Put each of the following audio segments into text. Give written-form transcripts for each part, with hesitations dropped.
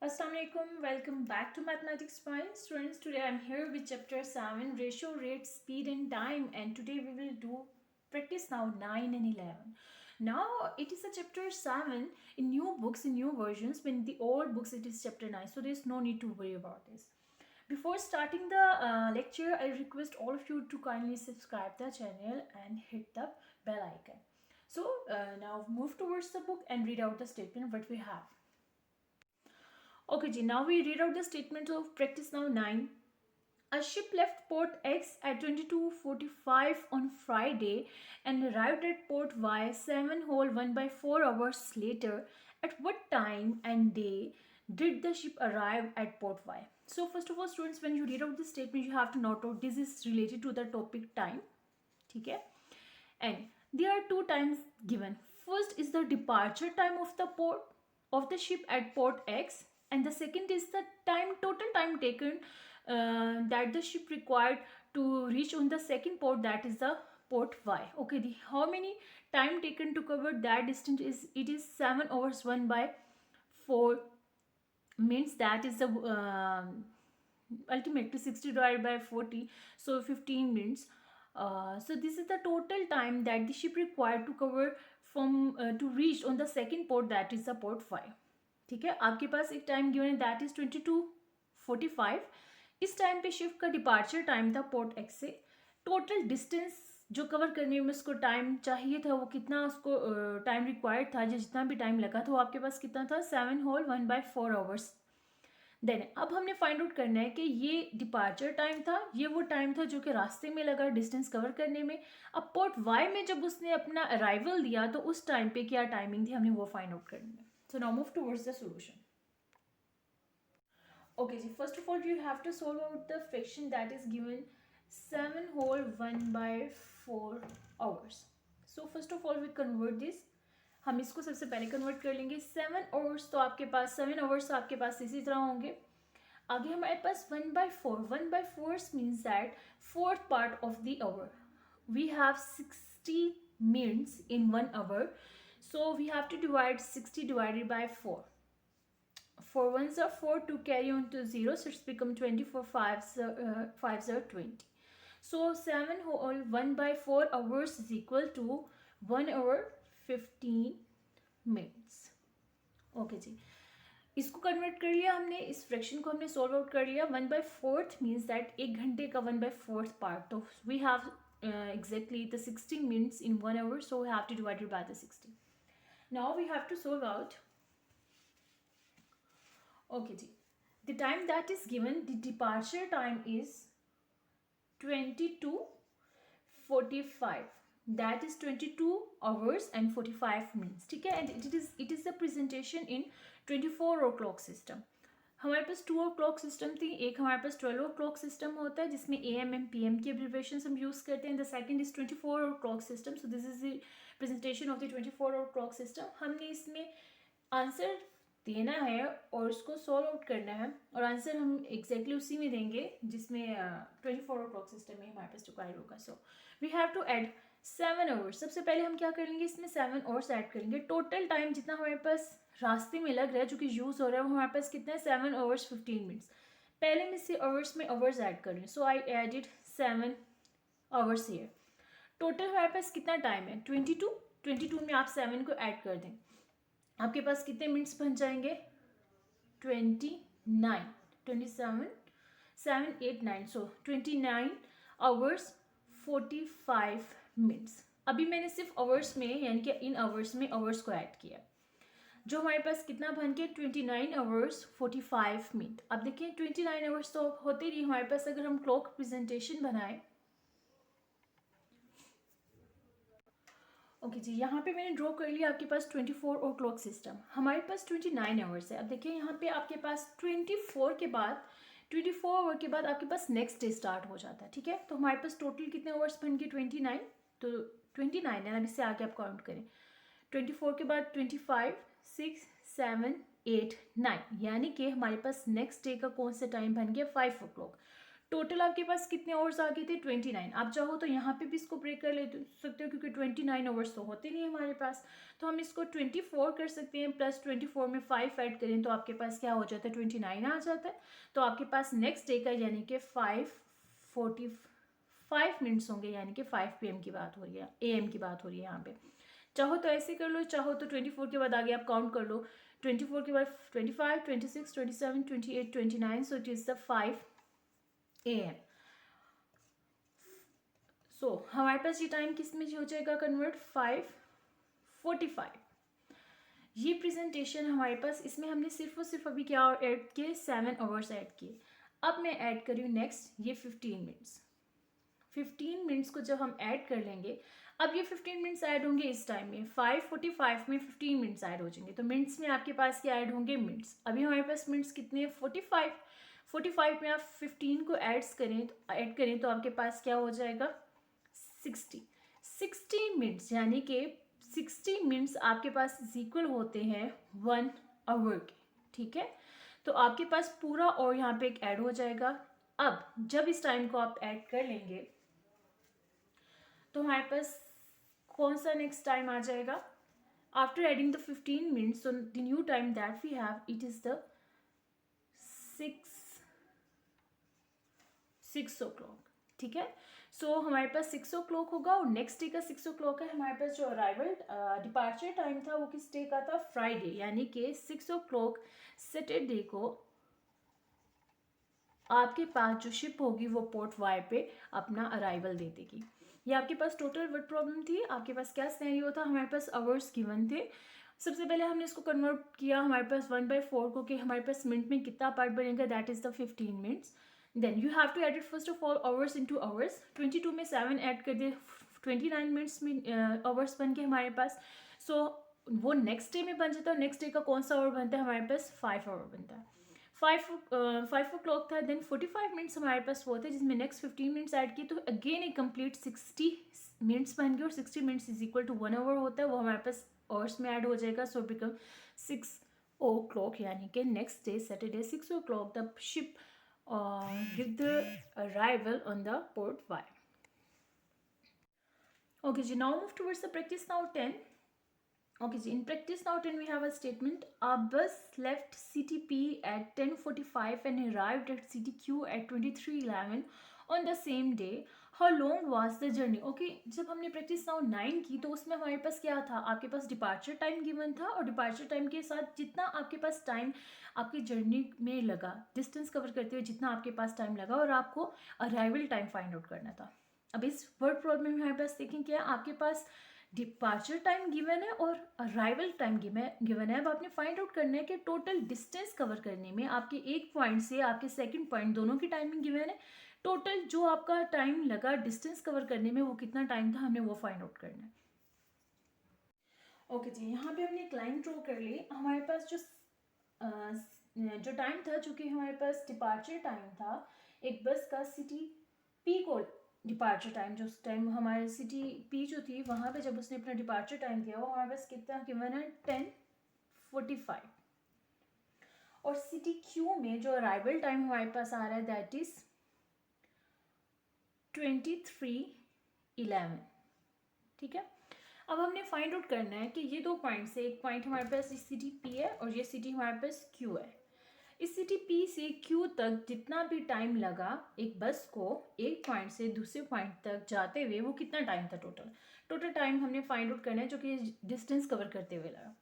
Assalamualaikum. Welcome back to Mathematics Point. Students, today I'm here with chapter 7, ratio, rate, speed and time, and today we will do practice now 9 and 11. Now it is a chapter 7 in new books, in new versions. When the old books it is chapter 9, so there's no need to worry about this. Before starting the lecture, I request all of you to kindly subscribe the channel and hit the bell icon. So now move towards the book and read out the statement what we have. Okay, ji, now we read out the statement of practice now 9. A ship left port X at 22:45 on Friday and arrived at port Y 7 whole 1 by 4 hours later. At what time and day did the ship arrive at port Y? So first of all, students, when you read out this statement, you have to note out this is related to the topic time. Okay? And there are two times given. First is the departure time of the port of the ship at port X, and the second is the total time taken that the ship required to reach on the second port, that is the port Y. Okay, how many time taken to cover that distance is 7 hours 1 by 4 means that is the ultimately 60 divided by 40, so 15 minutes. So this is the total time that the ship required to cover from to reach on the second port, that is the port 5. ठीक है, आपके पास एक time given है that is 22:45. इस time पे ship का departure time था port x से. टोटल डिस्टेंस जो कवर करने में उसको टाइम चाहिए था, वो कितना उसको टाइम रिक्वायर्ड था, जितना भी टाइम लगा था वो आपके पास कितना था 7 होल 1 by 4 आवर्स. देन अब हमने फाइंड आउट करना है कि ये डिपार्चर टाइम था, ये वो टाइम था जो कि रास्ते में लगा डिस्टेंस कवर करने में. अब पोर्ट वाई में जब उसने अपना अराइवल दिया तो उस टाइम पे क्या टाइमिंग थी, हमने वो फाइंड आउट करनी है. So now move towards the solution. Okay, so first of all you have to solve out the fraction that is given 7 whole 1 by 4 hours. So first of all we convert this. हम इसको सबसे पहले convert कर लेंगे. 7 hours तो आपके पास 7 hours आपके पास इसी तरह होंगे. आगे हमारे पास 1 by 4. 1 by 4 means that fourth part of the hour. We have 60 minutes in 1 hour. So we have to divide 60 divided by 4. 4 ones are 4 to carry on to 0, so it's become 24 5s are 20. So 7 whole 1 by 4 hours is equal to 1 hour 15 minutes. Okay जी, इसको convert कर लिया हमने, इस fraction को हमने solve out कर लिया. 1 by 4 means that एक घंटे का 1 by 4 पार्ट. तो we have exactly the 60 minutes in 1 hour, so we have to divide it by the 60. Now we have to solve out. Okay ji, the time that is given, the departure time is 22:45. That is 22 hours and 45 minutes. ठीक है, and it is the presentation in 24 o'clock system. हमारे पास 2 o'clock system थी, एक हमारे पास 12 o'clock system होता है जिसमें AM and PM की abbreviations हम यूज़ करते हैं. The second is 24 o'clock system. So this is the presentation of the 24 o'clock system. हमने इसमें आंसर देना है और उसको सॉल्व आउट करना है, और आंसर हम एग्जैक्टली उसी में देंगे जिसमें 24 o'clock सिस्टम में हमारे पास रिक्वायर होगा. So we have to add 7 hours. सबसे पहले हम क्या करेंगे, इसमें 7 आवर्स ऐड करेंगे. टोटल टाइम जितना हमारे पास रास्ते में लग रहा है जो कि यूज़ हो रहा है वो हमारे पास कितना है 7 hours 15 minutes. पहले मैं इसे आवर्स में आवर्स ऐड कर रही हूँ. सो आई एडिड 7 hours हियर. टोटल हमारे पास कितना टाइम है 22 में आप 7 को ऐड कर दें, आपके पास कितने मिनट्स बन जाएंगे 29 27 7 8 9. सो 29 hours 45 minutes. अभी मैंने सिर्फ आवर्स में यानी कि इन आवर्स में आवर्स को ऐड किया, जो हमारे पास कितना बन के 29 hours 45 minutes. अब देखिए 29 hours तो होते ही हमारे पास. अगर हम क्लॉक प्रेजेंटेशन बनाए, ओके जी, यहाँ पे मैंने ड्रॉ कर लिया आपके पास 24 o'clock सिस्टम. हमारे पास 29 आवर्स है. अब देखिए यहाँ पे आपके पास 24 के बाद 24 आवर के बाद आपके पास नेक्स्ट डे स्टार्ट हो जाता है. ठीक है, तो हमारे पास टोटल कितने आवर्स बन गए 29. तो 29 है, अब इससे आगे आप काउंट करें. 24 के बाद 25 6 7 8 9, यानी कि हमारे पास नेक्स्ट डे का कौन सा टाइम बन गया 5 o'clock. टोटल आपके पास कितने आवर्स आ गए थे 29। आप चाहो तो यहाँ पे भी इसको ब्रेक कर ले सकते हो क्योंकि 29 आवर्स तो होते नहीं हमारे पास, तो हम इसको 24 कर सकते हैं, प्लस 24 में 5 ऐड करें तो आपके पास क्या हो जाता है 29 आ जाता है। तो आपके पास नेक्स्ट डे का यानी कि 5:45 होंगे, यानी कि 5 PM की बात हो रही है, AM की बात हो रही है यहाँ पे। चाहो तो ऐसे कर लो, चाहो तो 24 के बाद आगे आप काउंट कर लो, 24 के बाद 25, 26, 27, 28, 29, so it is the 5 AM। सो हमारे पास ये टाइम किस में हो जाएगा कन्वर्ट, 5:45। ये प्रेजेंटेशन हमारे पास, इसमें हमने सिर्फ और सिर्फ अभी क्या ऐड किए, 7 आवर्स ऐड किए। अब मैं ऐड कर रही हूँ नेक्स्ट ये 15 मिनट्स। 15 मिनट्स को जब हम ऐड कर लेंगे, अब ये 15 मिनट्स ऐड होंगे इस टाइम में, 5:45 में 15 मिनट्स ऐड हो जाएंगे, तो मिनट्स में आपके पास क्या ऐड होंगे, मिनट्स। अभी हमारे पास मिनट्स कितने हैं, 45 में आप 15 को ऐड करें तो आपके पास क्या हो जाएगा 60 मिनट्स, यानी कि 60 मिनट्स आपके पास इक्वल होते हैं 1 आवर के, ठीक है। तो आपके पास पूरा और यहाँ पे एक ऐड हो जाएगा। अब जब इस टाइम को आप ऐड कर लेंगे तो हमारे पास कौन सा नेक्स्ट टाइम आ जाएगा, after adding the 15 minutes, so the new time that we have it is the 6 o'clock, ठीक है। सो हमारे पास 6 o'clock होगा और नेक्स्ट डे का 6 o'clock है हमारे पास। जो अराइवल डिपार्चर टाइम था वो किस डे का था, फ्राइडे, यानी कि 6 o'clock सैटरडे को आपके पास जो शिप होगी वो पोर्ट वाई पे अपना अराइवल दे देगी। ये आपके पास टोटल वर्ड प्रॉब्लम थी, आपके पास क्या सिनेरियो था, हमारे पास आवर्स गिवन थे। सबसे पहले हमने इसको कन्वर्ट किया हमारे पास 1/4 को, कि हमारे पास मिनट में कितना पार्ट बनेगा, that is the 15 minutes. Then you have to edit first of all hours into hours, 22 में 7 ऐड कर दे, 29 मिनट्स में आवर्स बन के हमारे पास। सो वो नेक्स्ट डे में बन जाता है। नेक्स्ट डे का कौन सा आवर बनता है, हमारे पास 5 आवर बनता है। 5 o'clock था, देन 45 मिनट्स हमारे पास वो थे जिसमें नेक्स्ट 15 मिनट्स ऐड किए, तो अगेन एक कंप्लीट 60 मिनट्स बन गए और 60 minutes is equal to 1 hour होता है, वो हमारे पास आवर्स में ऐड हो जाएगा। सो बिकम 6 o'clock, यानी कि next day Saturday 6 o'clock the ship give the arrival on the port Y. Okay, जी, now move towards the practice now 10. Okay, जी, in practice now 10 we have a statement. A bus left CTP at 10:45 and arrived at CTQ at 23:11 on the same day. How long was the journey? Okay, जब हमने practice now 9 की तो उसमें हमारे पास क्या था, आपके पास डिपार्चर टाइम गिवन था और डिपार्चर टाइम के साथ जितना आपके पास टाइम आपकी जर्नी में लगा, डिस्टेंस कवर करते हुए जितना आपके पास टाइम लगा, और आपको अराइवल टाइम फाइंड आउट करना था। अब इस वर्ड प्रॉब्लम में हमारे पास देखें क्या, आपके पास डिपार्चर टाइम गिवन है और अराइवल टाइम गिवन है। अब आपने फाइंड आउट करना है कि टोटल डिस्टेंस कवर करने में आपके एक पॉइंट से आपके सेकंड पॉइंट दोनों की टाइमिंग गिवन है, टोटल जो आपका टाइम लगा डिस्टेंस कवर करने में वो कितना टाइम था, हमें वो फाइंड आउट करना है। ओके जी, यहाँ पे हमने एक लाइन ड्रॉ कर ली। हमारे पास जो टाइम था, चूँकि हमारे पास डिपार्चर टाइम था एक बस का सिटी पी को, डिपार्चर टाइम जो टाइम हमारे सिटी पी जो थी वहाँ पे जब उसने अपना डिपार्चर टाइम दिया वो हमारे पास कितना गिवन है 10:45, और सिटी क्यू में जो अराइवल टाइम हमारे पास आ रहा है दैट इज 23:11, ठीक है। अब हमने फाइंड आउट करना है कि ये दो पॉइंट से, एक पॉइंट हमारे पास इस सिटी पी है और ये सिटी हमारे पास क्यू है, इस सिटी पी से क्यू तक जितना भी टाइम लगा एक बस को एक पॉइंट से दूसरे पॉइंट तक जाते हुए वो कितना टाइम था, टोटल टाइम हमने फाइंड आउट करना है जो कि डिस्टेंस कवर करते हुए लगा।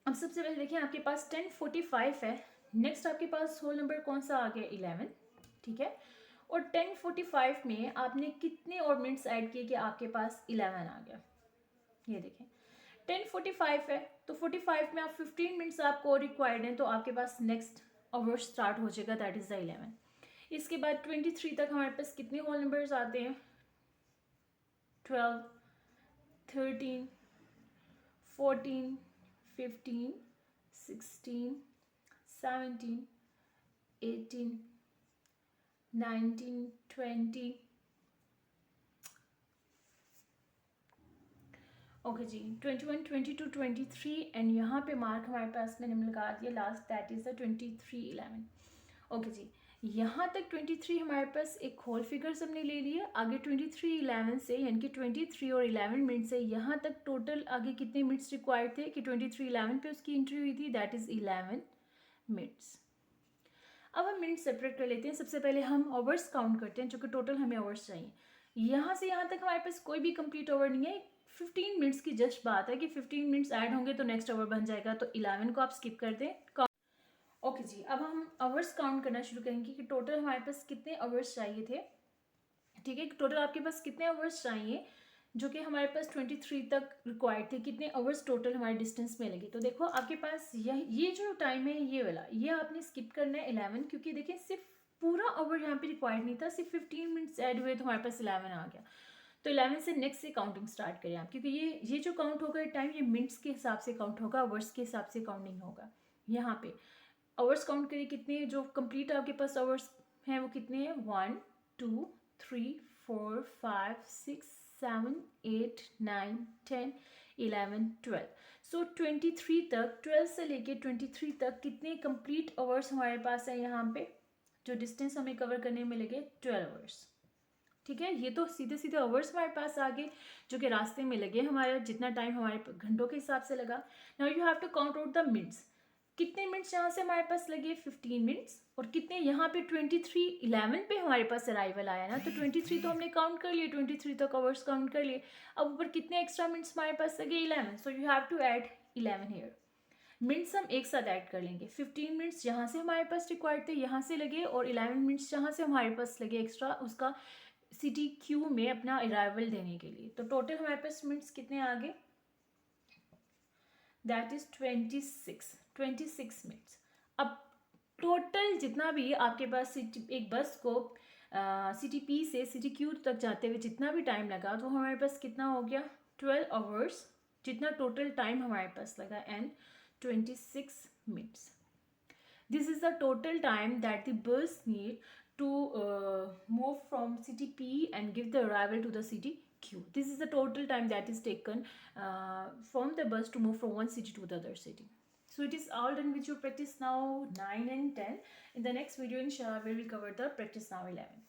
अब सबसे पहले देखिए आपके पास 10:45 है, नेक्स्ट आपके पास होल नंबर कौन सा आ गया 11, ठीक है, और 10:45 में आपने कितने और मिनट्स ऐड किए कि आपके पास 11 आ गया। ये देखें 10:45 है तो 45 में आप 15 मिनट्स आपको रिक्वायर्ड हैं, तो आपके पास नेक्स्ट आवर स्टार्ट हो जाएगा दैट इज द 11। इसके बाद 23 तक हमारे पास कितने होल नंबर्स आते हैं, 12, 13, 14, 15, 16, 17, 18, 19, 20। ओके जी, 21, 22, 23 एंड यहाँ पे मार्क हमारे पास मैंने लगा दिया last that is the 23:11। Okay जी, यहाँ तक 23 हमारे पास एक होल फिगर्स हमने ले लिया। आगे 23 11 से यानी कि 23 और 11 मिनट से यहाँ तक टोटल आगे कितने मिनट्स रिक्वायर्ड थे कि 23 11 पे उसकी एंट्री हुई थी, दैट इज़ 11 मिनट्स। अब हम मिनट सेपरेट कर लेते हैं। सबसे पहले हम आवर्स काउंट करते हैं, जो कि टोटल हमें आवर्स चाहिए। यहाँ से यहाँ तक हमारे पास कोई भी कंप्लीट आवर नहीं है, 15 मिनट्स की जस्ट बात है कि 15 मिनट्स ऐड होंगे तो नेक्स्ट आवर बन जाएगा। तो 11 को आप स्किप कर दें। ओके जी, अब हम आवर्स काउंट करना शुरू करेंगे कि टोटल हमारे पास कितने आवर्स चाहिए थे। ठीक है, टोटल आपके पास कितने आवर्स चाहिए, जो कि हमारे पास 23 तक रिक्वायर्ड थे, कितने आवर्स टोटल हमारे डिस्टेंस में लगे। तो देखो आपके पास ये जो टाइम है ये वाला, ये आपने स्किप करना है 11, क्योंकि देखिए सिर्फ पूरा आवर यहाँ पे रिक्वायर्ड नहीं था, सिर्फ 15 मिनट्स ऐड हुए तो हमारे पास 11 आ गया। तो 11 से नेक्स्ट से काउंटिंग स्टार्ट करें आप, क्योंकि ये जो काउंट होगा टाइम, ये मिनट्स के हिसाब से काउंट होगा, आवर्स के हिसाब से काउंट नहीं होगा। यहाँ पे आवर्स काउंट करिए कितने जो कंप्लीट आपके पास आवर्स हैं वो कितने हैं, 1 2 3 4 5 6 7 8 9 10 11 12। सो 23 तक, 12 से लेके 23 तक कितने कंप्लीट आवर्स हमारे पास है यहाँ पे, जो डिस्टेंस हमें कवर करने में लगे 12 आवर्स। ठीक है, ये तो सीधे सीधे आवर्स हमारे पास आ गए जो कि रास्ते में लगे, हमारा जितना टाइम हमारे घंटों के हिसाब से लगा। Now you have to count out the minutes. कितने मिनट्स यहाँ से हमारे पास लगे, 15 मिनट्स, और कितने यहाँ पे 23 11 पे हमारे पास अराइवल आया ना, तो 23 तो हमने काउंट कर लिए, 23 तक आवर्स काउंट कर लिए। अब ऊपर कितने एक्स्ट्रा मिनट्स हमारे पास लगे, 11, so you have to add 11 here. Minutes हम एक साथ ऐड कर लेंगे। 15 मिनट्स जहाँ से हमारे पास रिक्वायर्ड थे यहाँ से लगे, और 11 मिनट्स जहाँ से हमारे पास लगे एक्स्ट्रा उसका सिटी क्यू में अपना अराइवल देने के लिए। तो टोटल हमारे पास मिनट्स कितने आ गए, दैट इज 26 मिनट्स। अब टोटल जितना भी आपके पास एक बस को सिटी पी से सिटी क्यू तक जाते हुए जितना भी टाइम लगा, तो हमारे पास कितना हो गया, 12 आवर्स, जितना टोटल टाइम हमारे पास लगा, and 26 minutes. This is the total time that the bus need to move from city P and give the arrival to the city Q. This is the total time that is taken from the bus to move from one city to the other city. So it is all done with your practice now 9 and 10. In the next video, inshallah, we will cover the practice now 11.